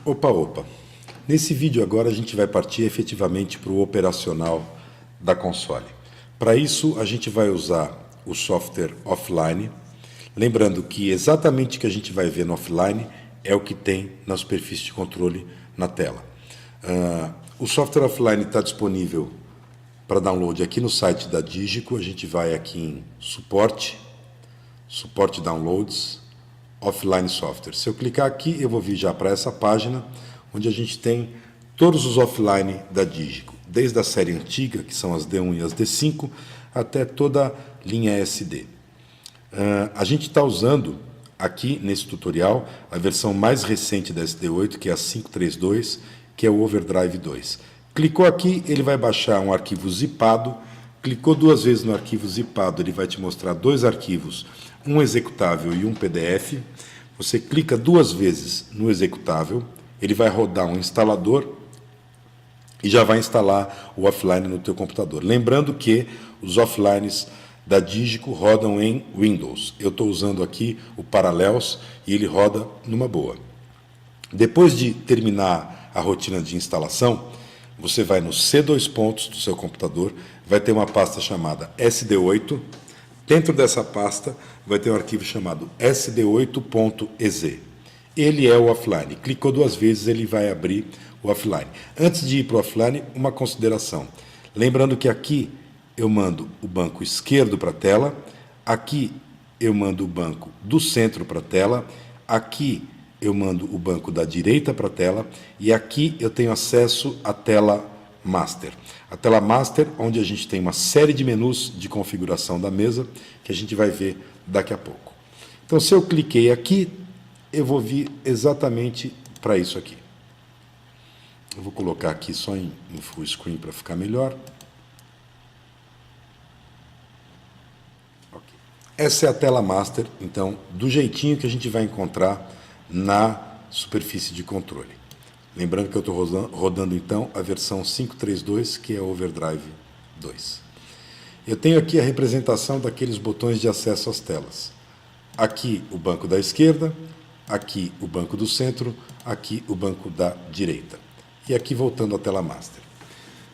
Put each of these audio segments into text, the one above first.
Opa, opa. Nesse vídeo agora a gente vai partir efetivamente para o operacional da console. Para isso a gente vai usar o software offline, lembrando que exatamente o que a gente vai ver no offline é o que tem na superfície de controle na tela. O software offline está disponível para download aqui no site da Digico. A gente vai aqui em suporte downloads, offline software. Se eu clicar aqui, eu vou vir já para essa página, onde a gente tem todos os offline da Digico, desde a série antiga, que são as D1 e as D5, até toda a linha SD. A gente está usando aqui nesse tutorial a versão mais recente da SD8, que é a 532, que é o Overdrive 2. Clicou aqui, ele vai baixar um arquivo zipado. Clicou duas vezes no arquivo zipado, ele vai te mostrar dois arquivos, um executável e um PDF. Você clica duas vezes no executável, ele vai rodar um instalador e já vai instalar o offline no teu computador. Lembrando que os offlines da Digico rodam em Windows. Eu estou usando aqui o Parallels e ele roda numa boa. Depois de terminar a rotina de instalação, você vai nos C2 pontos do seu computador, vai ter uma pasta chamada SD8. Dentro dessa pasta vai ter um arquivo chamado sd8.exe. Ele é o offline. Clicou duas vezes, ele vai abrir o offline. Antes de ir para o offline, uma consideração. Lembrando que aqui eu mando o banco esquerdo para a tela, aqui eu mando o banco do centro para a tela, aqui eu mando o banco da direita para a tela e aqui eu tenho acesso à tela Master. A tela Master, onde a gente tem uma série de menus de configuração da mesa que a gente vai ver daqui a pouco. Então, se eu cliquei aqui, eu vou vir exatamente para isso aqui. Eu vou colocar aqui só em full screen para ficar melhor. Okay. Essa é a tela Master, então, do jeitinho que a gente vai encontrar na superfície de controle. Lembrando que eu estou rodando então a versão 532, que é o Overdrive 2. Eu tenho aqui a representação daqueles botões de acesso às telas. Aqui o banco da esquerda, aqui o banco do centro, aqui o banco da direita. E aqui voltando à tela Master.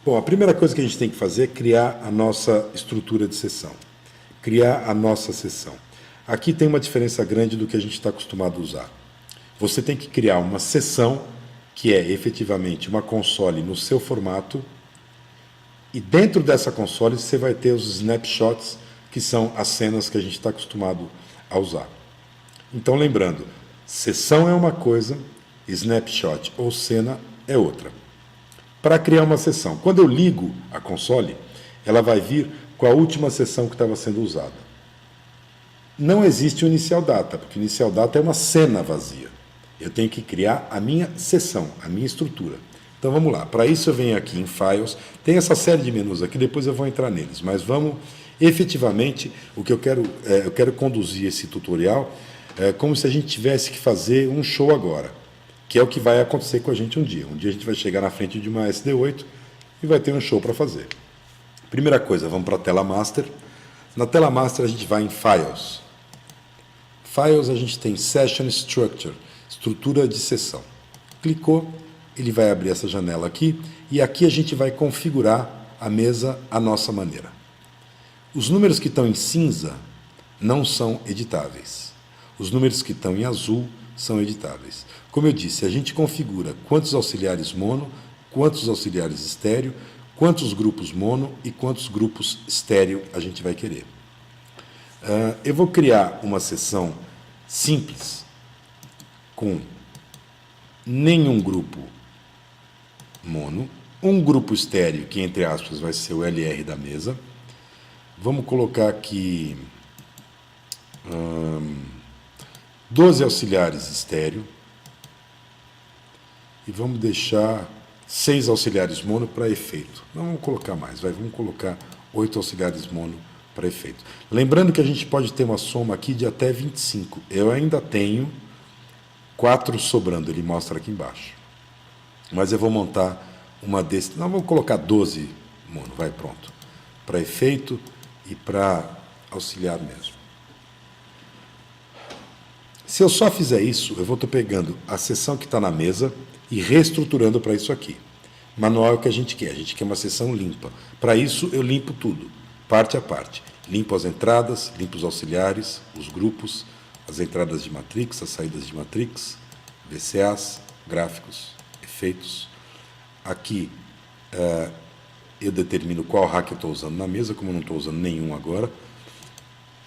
Bom, a primeira coisa que a gente tem que fazer é criar a nossa estrutura de sessão. Criar a nossa sessão. Aqui tem uma diferença grande do que a gente está acostumado a usar. Você tem que criar uma sessão que é efetivamente uma console no seu formato e dentro dessa console você vai ter os snapshots, que são as cenas que a gente está acostumado a usar. Então, lembrando, sessão é uma coisa, snapshot ou cena é outra. Para criar uma sessão, quando eu ligo a console, ela vai vir com a última sessão que estava sendo usada. Não existe o inicial data, porque o inicial data é uma cena vazia. Eu tenho que criar a minha sessão, a minha estrutura. Então vamos lá. Para isso eu venho aqui em Files. Tem essa série de menus aqui, depois eu vou entrar neles. Mas vamos, efetivamente, o que eu quero conduzir esse tutorial como se a gente tivesse que fazer um show agora, que é o que vai acontecer com a gente um dia. Um dia a gente vai chegar na frente de uma SD8 e vai ter um show para fazer. Primeira coisa, vamos para a tela Master. Na tela Master a gente vai em Files. Files a gente tem Session Structure, estrutura de sessão. Clicou, ele vai abrir essa janela aqui e aqui a gente vai configurar a mesa à nossa maneira. Os números que estão em cinza não são editáveis. Os números que estão em azul são editáveis. Como eu disse, a gente configura quantos auxiliares mono, quantos auxiliares estéreo, quantos grupos mono e quantos grupos estéreo a gente vai querer. Eu vou criar uma sessão simples com nenhum grupo mono, um grupo estéreo, que entre aspas vai ser o LR da mesa. Vamos colocar aqui 12 auxiliares estéreo e vamos deixar 6 auxiliares mono para efeito. Não vamos colocar mais, vamos colocar 8 auxiliares mono para efeito. Lembrando que a gente pode ter uma soma aqui de até 25. Eu ainda tenho 4 sobrando, ele mostra aqui embaixo. Mas eu vou montar uma desse. Não, vamos colocar 12 mono, vai, pronto. Para efeito e para auxiliar mesmo. Se eu só fizer isso, eu vou estar pegando a seção que está na mesa e reestruturando para isso aqui. Manual é o que a gente quer uma sessão limpa. Para isso, eu limpo tudo, parte a parte. Limpo as entradas, limpo os auxiliares, os grupos, as entradas de matrix, as saídas de matrix, VCAs, gráficos, efeitos. Aqui eu determino qual hack eu estou usando na mesa, como eu não estou usando nenhum agora.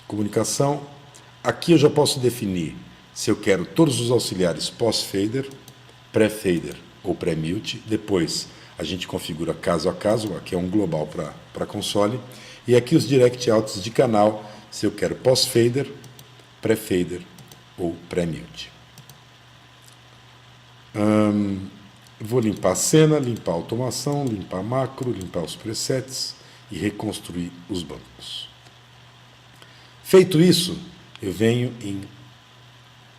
Comunicação. Aqui eu já posso definir se eu quero todos os auxiliares pós-fader, pré-fader ou pré-mute. Depois a gente configura caso a caso, aqui é um global para console. E aqui os direct outs de canal, se eu quero pós-fader, pré-fader ou pré-mute. Vou limpar a cena, limpar a automação, limpar a macro, limpar os presets e reconstruir os bancos. Feito isso, eu venho em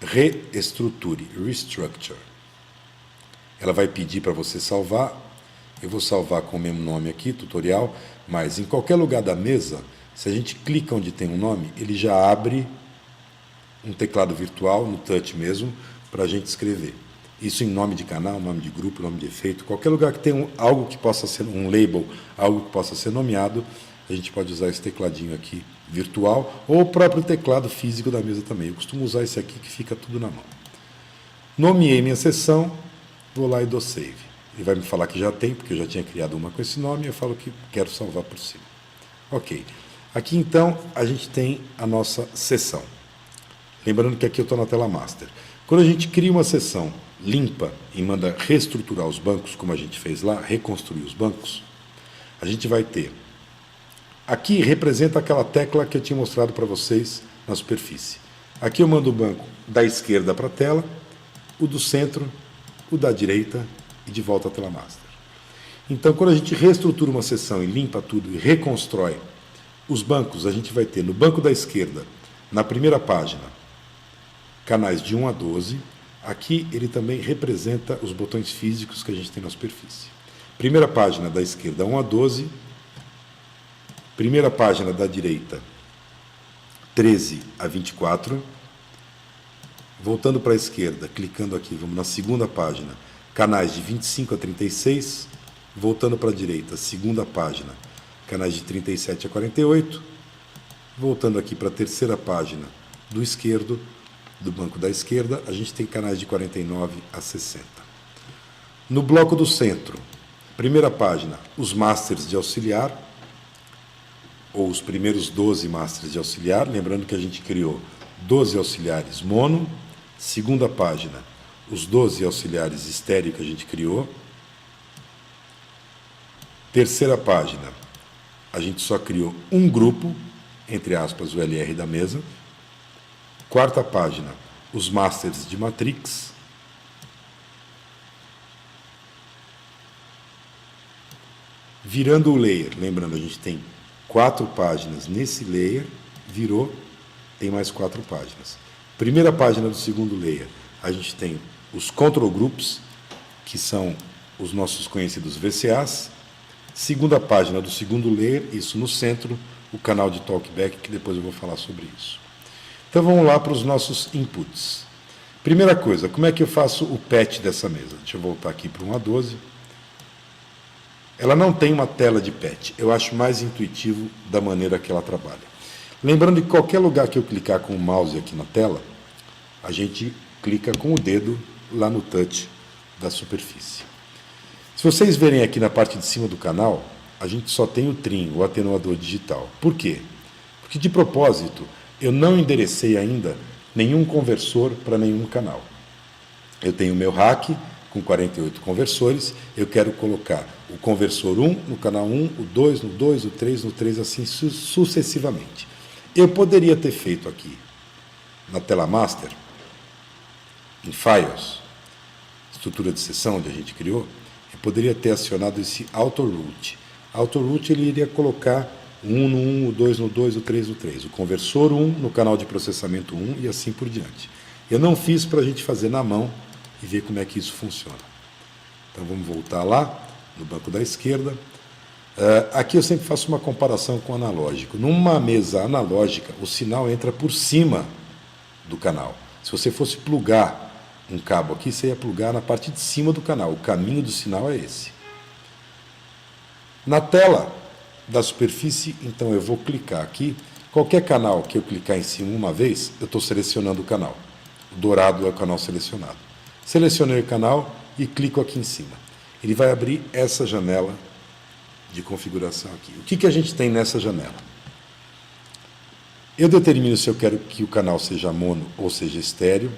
reestruture, restructure. Ela vai pedir para você salvar. Eu vou salvar com o mesmo nome aqui, tutorial, mas em qualquer lugar da mesa, se a gente clica onde tem um nome, ele já abre um teclado virtual, no touch mesmo, para a gente escrever. Isso em nome de canal, nome de grupo, nome de efeito, qualquer lugar que tenha algo que possa ser um label, algo que possa ser nomeado, a gente pode usar esse tecladinho aqui virtual, ou o próprio teclado físico da mesa também. Eu costumo usar esse aqui que fica tudo na mão. Nomeei minha sessão, vou lá e dou save. Ele vai me falar que já tem, porque eu já tinha criado uma com esse nome, e eu falo que quero salvar por cima. Ok. Aqui então a gente tem a nossa sessão. Lembrando que aqui eu estou na tela master. Quando a gente cria uma sessão limpa e manda reestruturar os bancos, como a gente fez lá, reconstruir os bancos, a gente vai ter... Aqui representa aquela tecla que eu tinha mostrado para vocês na superfície. Aqui eu mando o banco da esquerda para a tela, o do centro, o da direita e de volta à tela master. Então, quando a gente reestrutura uma sessão e limpa tudo e reconstrói os bancos, a gente vai ter no banco da esquerda, na primeira página, canais de 1 a 12. Aqui ele também representa os botões físicos que a gente tem na superfície. Primeira página da esquerda, 1 a 12. Primeira página da direita, 13 a 24. Voltando para a esquerda, clicando aqui, vamos na segunda página, canais de 25 a 36. Voltando para a direita, segunda página, canais de 37 a 48. Voltando aqui para a terceira página do esquerdo, do banco da esquerda, a gente tem canais de 49 a 60. No bloco do centro, primeira página, os masters de auxiliar, ou os primeiros 12 masters de auxiliar, lembrando que a gente criou 12 auxiliares mono. Segunda página, os 12 auxiliares estéreo que a gente criou. Terceira página, a gente só criou um grupo, entre aspas, o LR da mesa. Quarta página, os masters de matrix. Virando o layer, lembrando, a gente tem 4 páginas nesse layer, virou, tem mais 4 páginas. Primeira página do segundo layer, a gente tem os control groups, que são os nossos conhecidos VCAs. Segunda página do segundo layer, isso no centro, o canal de talkback, que depois eu vou falar sobre isso. Então vamos lá para os nossos inputs. Primeira coisa, como é que eu faço o patch dessa mesa? Deixa eu voltar aqui para 1 a 12. Ela não tem uma tela de patch. Eu acho mais intuitivo da maneira que ela trabalha. Lembrando que qualquer lugar que eu clicar com o mouse aqui na tela, a gente clica com o dedo lá no touch da superfície. Se vocês verem aqui na parte de cima do canal, a gente só tem o trim, o atenuador digital. Por quê? Porque de propósito, eu não enderecei ainda nenhum conversor para nenhum canal. Eu tenho o meu rack com 48 conversores, eu quero colocar o conversor 1 no canal 1, o 2 no 2, o 3 no 3, assim sucessivamente. Eu poderia ter feito aqui, na tela master, em Files, estrutura de sessão onde a gente criou, eu poderia ter acionado esse AutoRoute. AutoRoute ele iria colocar o 1 no 1, o 2 no 2, o 3 no 3, o conversor 1 no canal de processamento 1 e assim por diante. Eu não fiz para a gente fazer na mão e ver como é que isso funciona. Então vamos voltar lá, no banco da esquerda. Aqui eu sempre faço uma comparação com o analógico. Numa mesa analógica, o sinal entra por cima do canal. Se você fosse plugar um cabo aqui, você ia plugar na parte de cima do canal. O caminho do sinal é esse. Na tela da superfície, então eu vou clicar aqui. Qualquer canal que eu clicar em cima uma vez, eu estou selecionando o canal. O dourado é o canal selecionado. Selecionei o canal e clico aqui em cima. Ele vai abrir essa janela de configuração aqui. O que a gente tem nessa janela? Eu determino se eu quero que o canal seja mono ou seja estéreo.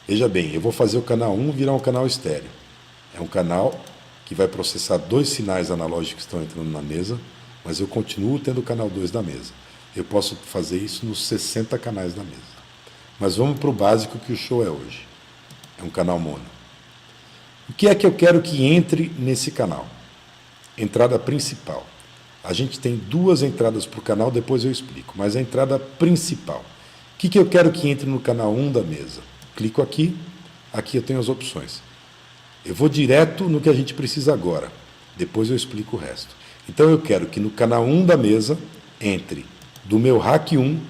Veja bem, eu vou fazer o canal 1 virar um canal estéreo. É um canal que vai processar 2 sinais analógicos que estão entrando na mesa, mas eu continuo tendo o canal 2 da mesa. Eu posso fazer isso nos 60 canais da mesa. Mas vamos para o básico que o show é hoje. É um canal mono. O que é que eu quero que entre nesse canal? Entrada principal. A gente tem 2 entradas para o canal, depois eu explico, mas a entrada principal. O que eu quero que entre no canal 1 da mesa? Clico aqui, aqui eu tenho as opções. Eu vou direto no que a gente precisa agora, depois eu explico o resto. Então eu quero que no canal 1 da mesa entre do meu rack 1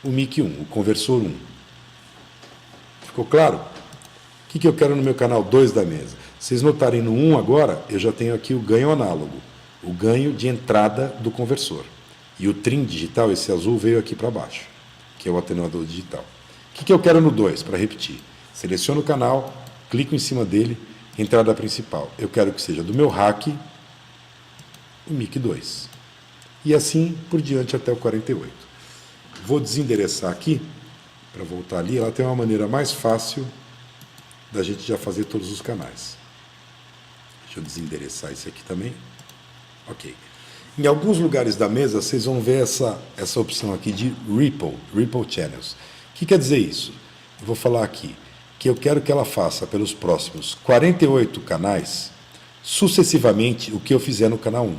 o mic 1, o conversor 1. Ficou claro? O que eu quero no meu canal 2 da mesa? Vocês notarem no 1 agora, eu já tenho aqui o ganho análogo, o ganho de entrada do conversor. E o trim digital, esse azul, veio aqui para baixo, que é o atenuador digital. O que eu quero no 2, para repetir? Seleciono o canal, clico em cima dele, entrada principal. Eu quero que seja do meu rack, o mic 2. E assim por diante até o 48. Vou desendereçar aqui, para voltar ali. Ela tem uma maneira mais fácil da gente já fazer todos os canais. Deixa eu desendereçar esse aqui também. Ok. Em alguns lugares da mesa, vocês vão ver essa opção aqui de Ripple Channels. O que quer dizer isso? Eu vou falar aqui que eu quero que ela faça pelos próximos 48 canais, sucessivamente, o que eu fizer no canal 1.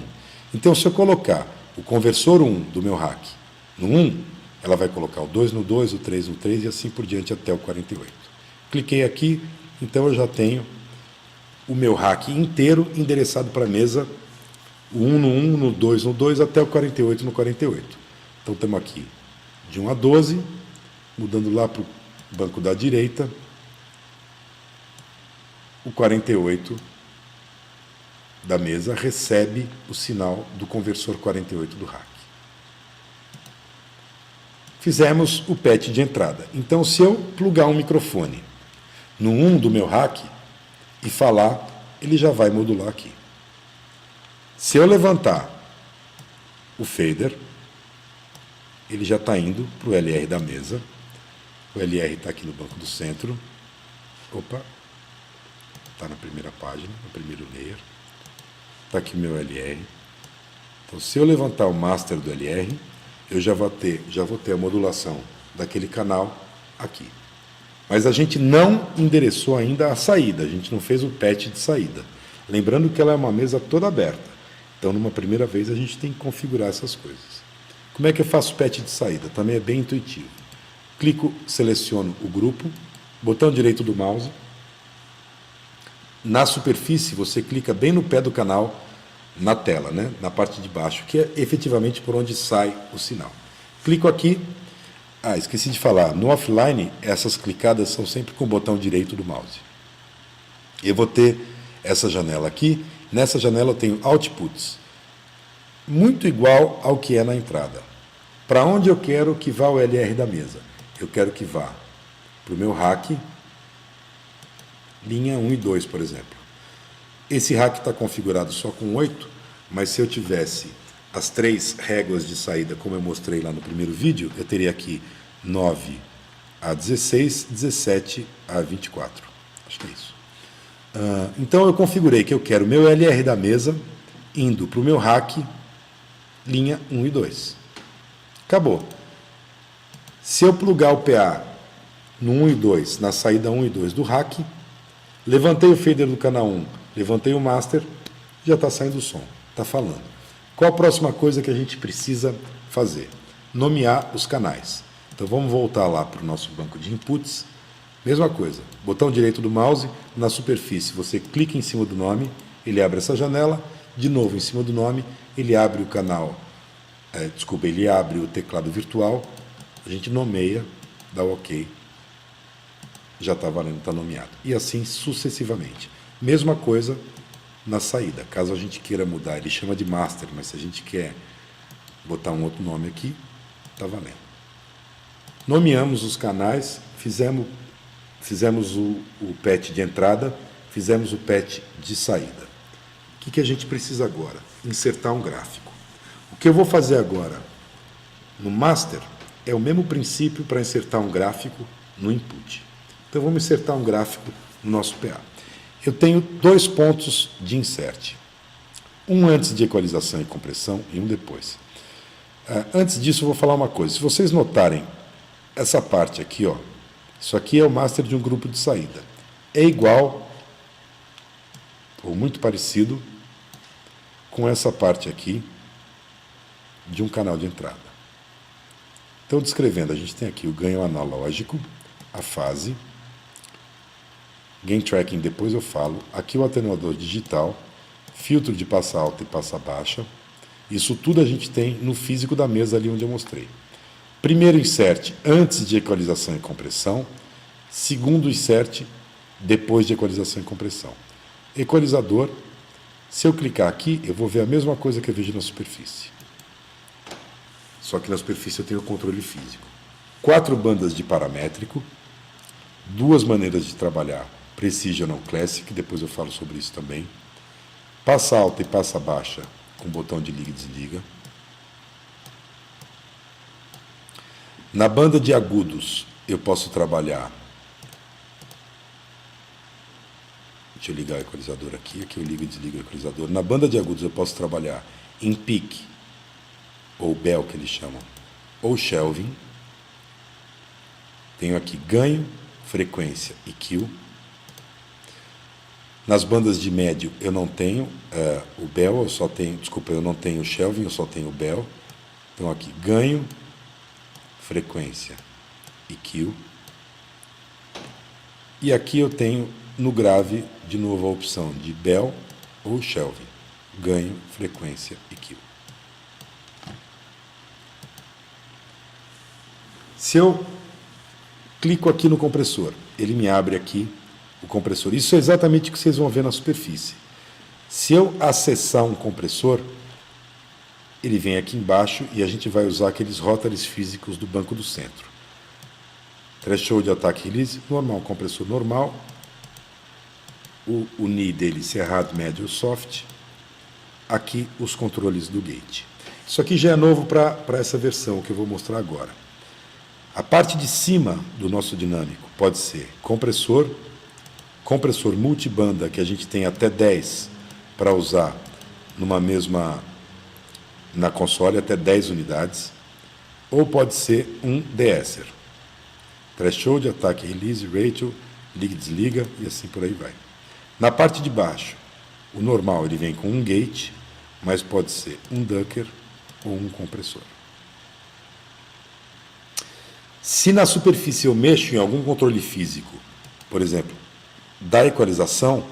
Então, se eu colocar o conversor 1 do meu rack no 1, ela vai colocar o 2 no 2, o 3 no 3 e assim por diante até o 48. Cliquei aqui, então eu já tenho o meu rack inteiro endereçado para a mesa, o 1 no 1, no 2 no 2, até o 48 no 48. Então, estamos aqui de 1 a 12, mudando lá para o banco da direita, o 48 da mesa recebe o sinal do conversor 48 do rack. Fizemos o patch de entrada. Então, se eu plugar um microfone no 1 do meu rack e falar, ele já vai modular aqui. Se eu levantar o fader, ele já está indo para o LR da mesa. O LR está aqui no banco do centro. Opa! Está na primeira página, no primeiro layer. Está aqui o meu LR. Então, se eu levantar o master do LR, eu já vou ter a modulação daquele canal aqui. Mas a gente não endereçou ainda a saída, a gente não fez o patch de saída. Lembrando que ela é uma mesa toda aberta. Então, numa primeira vez, a gente tem que configurar essas coisas. Como é que eu faço o patch de saída? Também é bem intuitivo. Clico, seleciono o grupo, botão direito do mouse. Na superfície, você clica bem no pé do canal, na tela, né? Na parte de baixo, que é efetivamente por onde sai o sinal. Clico aqui. Esqueci de falar. No offline, essas clicadas são sempre com o botão direito do mouse. Eu vou ter essa janela aqui. Nessa janela eu tenho outputs, muito igual ao que é na entrada. Para onde eu quero que vá o LR da mesa? Eu quero que vá para o meu rack, linha 1 e 2, por exemplo. Esse rack está configurado só com 8, mas se eu tivesse as 3 réguas de saída, como eu mostrei lá no primeiro vídeo, eu teria aqui 9 a 16, 17 a 24. Acho que é isso. Então eu configurei que eu quero o meu LR da mesa indo para o meu rack, linha 1 e 2. Acabou. Se eu plugar o PA no 1 e 2, na saída 1 e 2 do rack, levantei o fader do canal 1, levantei o master, já está saindo o som, está falando. Qual a próxima coisa que a gente precisa fazer? Nomear os canais. Então vamos voltar lá para o nosso banco de inputs. Mesma coisa, botão direito do mouse, na superfície você clica em cima do nome, ele abre essa janela, de novo em cima do nome, ele abre o canal, ele abre o teclado virtual, a gente nomeia, dá o OK já está valendo, está nomeado. E assim sucessivamente. Mesma coisa na saída. Caso a gente queira mudar, ele chama de master, mas se a gente quer botar um outro nome aqui, está valendo. Nomeamos os canais, fizemos o patch de entrada, fizemos o patch de saída. O que a gente precisa agora? Insertar um gráfico. O que eu vou fazer agora no master é o mesmo princípio para insertar um gráfico no input. Então vamos insertar um gráfico no nosso PA. Eu tenho 2 pontos de insert. Um antes de equalização e compressão e um depois. Antes disso eu vou falar uma coisa. Se vocês notarem essa parte aqui, ó, isso aqui é o master de um grupo de saída. É igual ou muito parecido com essa parte aqui de um canal de entrada. Então, descrevendo, a gente tem aqui o ganho analógico, a fase, gain tracking, depois eu falo, aqui o atenuador digital, filtro de passa alta e passa baixa. Isso tudo a gente tem no físico da mesa ali onde eu mostrei. Primeiro insert antes de equalização e compressão, segundo insert depois de equalização e compressão. Equalizador, se eu clicar aqui, eu vou ver a mesma coisa que eu vejo na superfície. Só que na superfície eu tenho o controle físico. 4 bandas de paramétrico, 2 maneiras de trabalhar, Precision ou Classic, depois eu falo sobre isso também. Passa alta e passa baixa com botão de liga e desliga. Na banda de agudos eu posso trabalhar. Deixa eu ligar o equalizador aqui, aqui eu ligo e desligo o equalizador. Na banda de agudos eu posso trabalhar em peak, ou bell que eles chamam, ou shelving. Tenho aqui ganho, frequência e Q. Nas bandas de médio eu não tenho o bell, eu só tenho, desculpa, eu não tenho o shelving, eu só tenho o bell. Então aqui ganho, frequência e Q. E aqui eu tenho no grave de novo a opção de bell ou shelving, ganho, frequência e Q. Se eu clico aqui no compressor, ele me abre aqui o compressor. Isso é exatamente o que vocês vão ver na superfície. Se eu acessar um compressor, ele vem aqui embaixo e a gente vai usar aqueles rótulos físicos do banco do centro. Threshold, attack, release, normal, compressor normal. O NI dele, cerrado, médio ou soft. Aqui os controles do gate. Isso aqui já é novo para essa versão que eu vou mostrar agora. A parte de cima do nosso dinâmico pode ser compressor multibanda, que a gente tem até 10 para usar na console, até 10 unidades, ou pode ser um deesser. Threshold, attack, release, ratio, liga e desliga e assim por aí vai. Na parte de baixo, o normal ele vem com um gate, mas pode ser um ducker ou um compressor. Se na superfície eu mexo em algum controle físico, por exemplo, da equalização,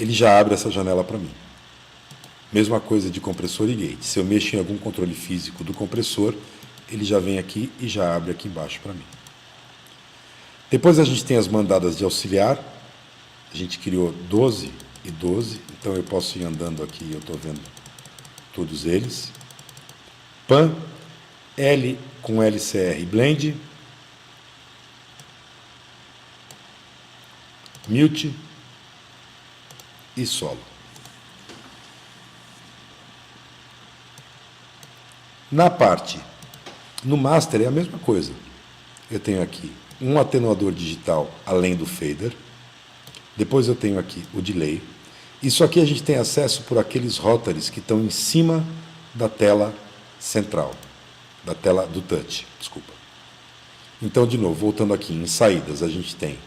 ele já abre essa janela para mim. Mesma coisa de compressor e gate. Se eu mexo em algum controle físico do compressor, ele já vem aqui e já abre aqui embaixo para mim. Depois a gente tem as mandadas de auxiliar. A gente criou 12 e 12, então eu posso ir andando aqui e eu estou vendo todos eles. Pan, L com LCR blend, mute e solo. No master é a mesma coisa. Eu tenho aqui um atenuador digital além do fader. Depois eu tenho aqui o delay. Isso aqui a gente tem acesso por aqueles rótulos que estão em cima da tela central, da tela do touch, desculpa. Então, de novo, voltando aqui em saídas, a gente tem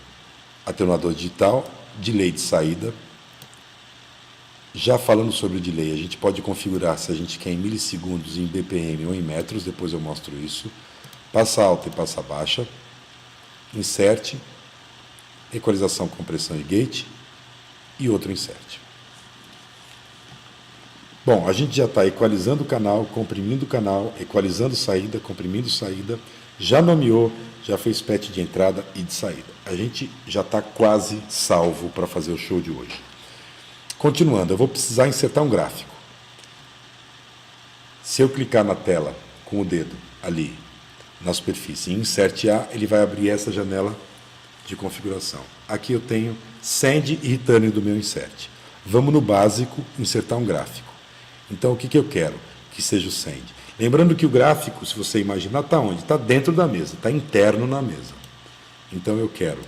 atenuador digital, delay de saída. Já falando sobre o delay, a gente pode configurar se a gente quer em milissegundos, em BPM ou em metros, depois eu mostro isso. Passa alta e passa baixa. Insert, equalização, compressão e gate, e outro insert. Bom, a gente já está equalizando o canal, comprimindo o canal, equalizando saída, comprimindo saída, já nomeou, já fez patch de entrada e de saída. A gente já está quase salvo para fazer o show de hoje. Continuando, eu vou precisar insertar um gráfico. Se eu clicar na tela com o dedo ali, na superfície, em Insert A, ele vai abrir essa janela de configuração. Aqui eu tenho Send e Return do meu Insert. Vamos no básico, insertar um gráfico. Então, o que eu quero? Que seja o Send. Lembrando que o gráfico, se você imaginar, está onde? Está dentro da mesa, está interno na mesa. Então, eu quero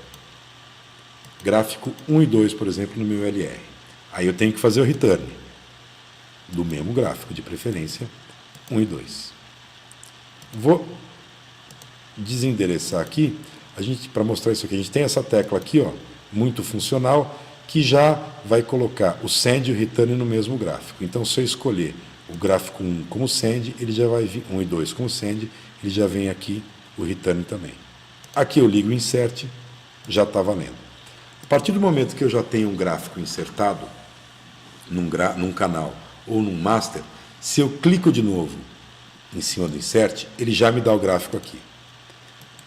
gráfico 1 e 2, por exemplo, no meu LR. Aí eu tenho que fazer o Return do mesmo gráfico, de preferência, 1 e 2. Vou desendereçar aqui, para mostrar isso aqui, a gente tem essa tecla aqui, ó, muito funcional, que já vai colocar o Send e o Return no mesmo gráfico. Então, se eu escolher o gráfico 1 como Send, ele já vai vir, 1 e 2 como Send, ele já vem aqui o Return também. Aqui eu ligo o Insert, já está valendo. A partir do momento que eu já tenho um gráfico insertado num canal ou num master, se eu clico de novo em cima do Insert, ele já me dá o gráfico aqui.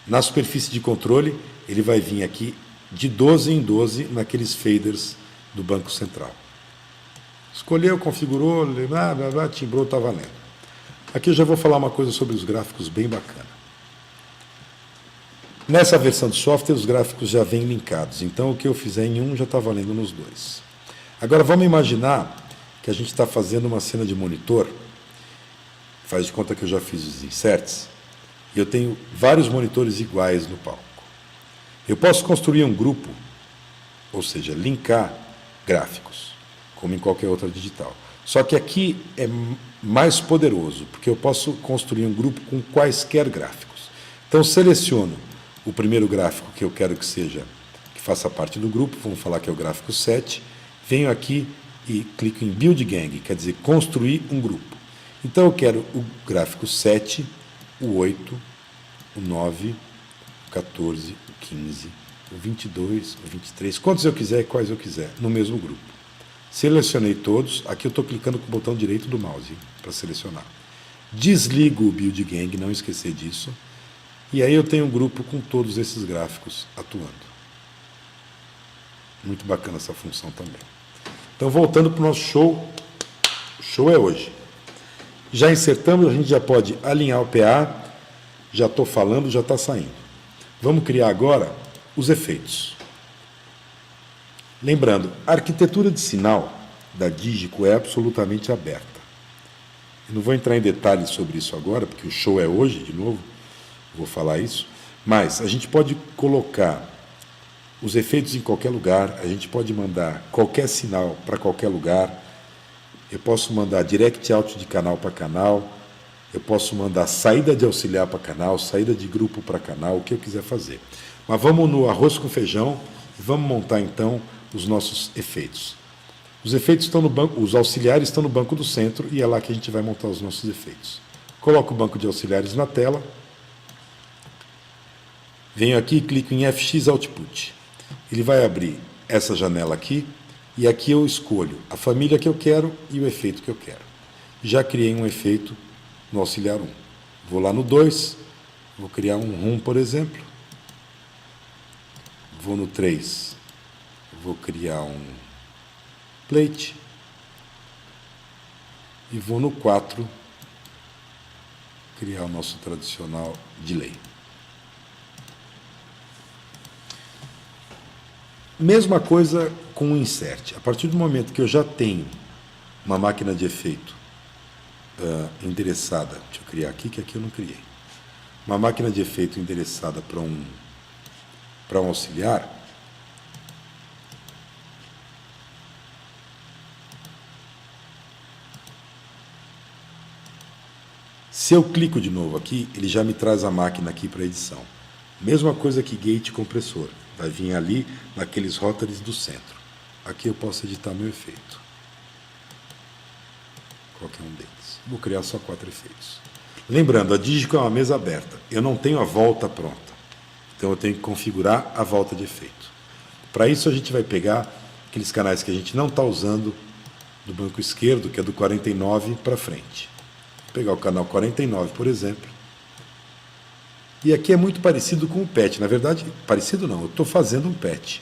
Na superfície de controle, ele vai vir aqui de 12 em 12 naqueles faders do Banco Central. Escolheu, configurou, blá, blá, blá, timbrou, está valendo. Aqui eu já vou falar uma coisa sobre os gráficos bem bacana. Nessa versão do software, os gráficos já vêm linkados. Então, o que eu fizer em um já está valendo nos dois. Agora, vamos imaginar que a gente está fazendo uma cena de monitor. Faz de conta que eu já fiz os inserts. E eu tenho vários monitores iguais no palco. Eu posso construir um grupo, ou seja, linkar gráficos, como em qualquer outra digital. Só que aqui é mais poderoso, porque eu posso construir um grupo com quaisquer gráficos. Então, seleciono o primeiro gráfico que eu quero que faça parte do grupo, vamos falar que é o gráfico 7, venho aqui e clico em Build Gang, quer dizer, construir um grupo. Então, eu quero o gráfico 7, o 8, o 9, o 14, o 15, o 22, o 23, quantos eu quiser e quais eu quiser, no mesmo grupo. Selecionei todos, aqui eu estou clicando com o botão direito do mouse para selecionar. Desligo o Build Gang, não esquecer disso, e aí eu tenho um grupo com todos esses gráficos atuando. Muito bacana essa função também. Então, voltando para o nosso show, o show é hoje. Já insertamos, a gente já pode alinhar o PA, já estou falando, já está saindo. Vamos criar agora os efeitos. Lembrando, a arquitetura de sinal da Digico é absolutamente aberta. Eu não vou entrar em detalhes sobre isso agora, porque o show é hoje, de novo, vou falar isso, mas a gente pode colocar os efeitos em qualquer lugar, a gente pode mandar qualquer sinal para qualquer lugar, eu posso mandar direct out de canal para canal, eu posso mandar saída de auxiliar para canal, saída de grupo para canal, o que eu quiser fazer. Mas vamos no arroz com feijão e vamos montar então os nossos efeitos. Os efeitos estão no banco, os auxiliares estão no banco do centro e é lá que a gente vai montar os nossos efeitos. Coloco o banco de auxiliares na tela, venho aqui e clico em FX Output. Ele vai abrir essa janela aqui e aqui eu escolho a família que eu quero e o efeito que eu quero. Já criei um efeito no auxiliar 1. Vou lá no 2, vou criar um RUM, por exemplo. Vou no 3, vou criar um plate. E vou no 4, criar o nosso tradicional delay. Mesma coisa com o insert. A partir do momento que eu já tenho uma máquina de efeito endereçada, deixa eu criar aqui, que aqui eu não criei, uma máquina de efeito endereçada para um auxiliar, se eu clico de novo aqui, ele já me traz a máquina aqui para edição. Mesma coisa que gate compressor, vai vir ali naqueles rótulos do centro. Aqui eu posso editar meu efeito. Qualquer um deles. Vou criar só 4 efeitos. Lembrando, a Digico é uma mesa aberta. Eu não tenho a volta pronta. Então eu tenho que configurar a volta de efeito. Para isso a gente vai pegar aqueles canais que a gente não está usando do banco esquerdo, que é do 49 para frente. Vou pegar o canal 49, por exemplo. E aqui é muito parecido com o patch. Na verdade, parecido não, eu estou fazendo um patch.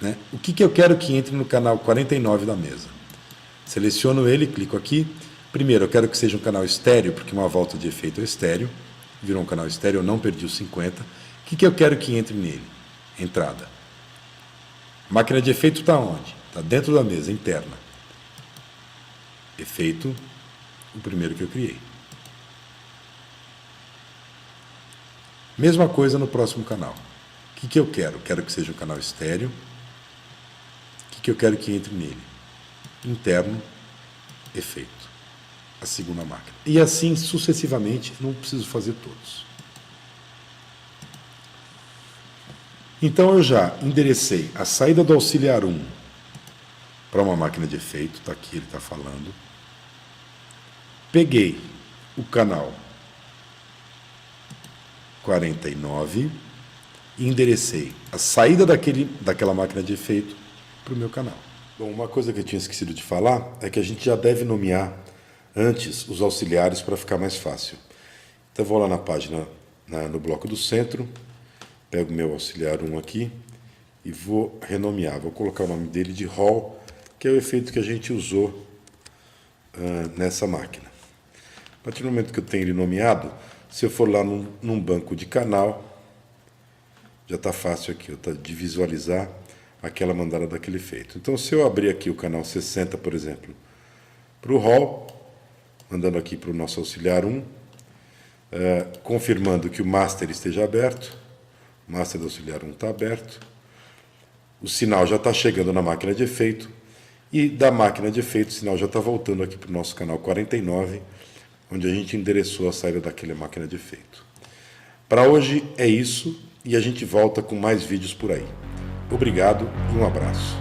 Né? O que eu quero que entre no canal 49 da mesa? Seleciono ele, clico aqui. Primeiro, eu quero que seja um canal estéreo, porque uma volta de efeito é estéreo. Virou um canal estéreo, eu não perdi os 50. O que eu quero que entre nele? Entrada. Máquina de efeito está onde? Está dentro da mesa, interna. Efeito, o primeiro que eu criei. Mesma coisa no próximo canal. O que eu quero? Quero que seja um canal estéreo. O que eu quero que entre nele? Interno, efeito. A segunda máquina. E assim sucessivamente, não preciso fazer todos. Então eu já enderecei a saída do auxiliar 1 para uma máquina de efeito, está aqui, ele está falando. Peguei o canal 49 e enderecei a saída daquela máquina de efeito para o meu canal. Bom, uma coisa que eu tinha esquecido de falar é que a gente já deve nomear antes os auxiliares para ficar mais fácil. Então eu vou lá na página, no bloco do centro, pego meu auxiliar 1 aqui e vou renomear. Vou colocar o nome dele de Hall, que é o efeito que a gente usou nessa máquina. A partir do momento que eu tenho ele nomeado, se eu for lá num banco de canal, já está fácil aqui de visualizar aquela mandada daquele efeito. Então, se eu abrir aqui o canal 60, por exemplo, para o Hall, mandando aqui para o nosso auxiliar 1, confirmando que o Master esteja aberto, o Master do auxiliar 1 está aberto, o sinal já está chegando na máquina de efeito, e da máquina de efeito o sinal já está voltando aqui para o nosso canal 49, onde a gente endereçou a saída daquela máquina de efeito. Para hoje é isso, e a gente volta com mais vídeos por aí. Obrigado e um abraço.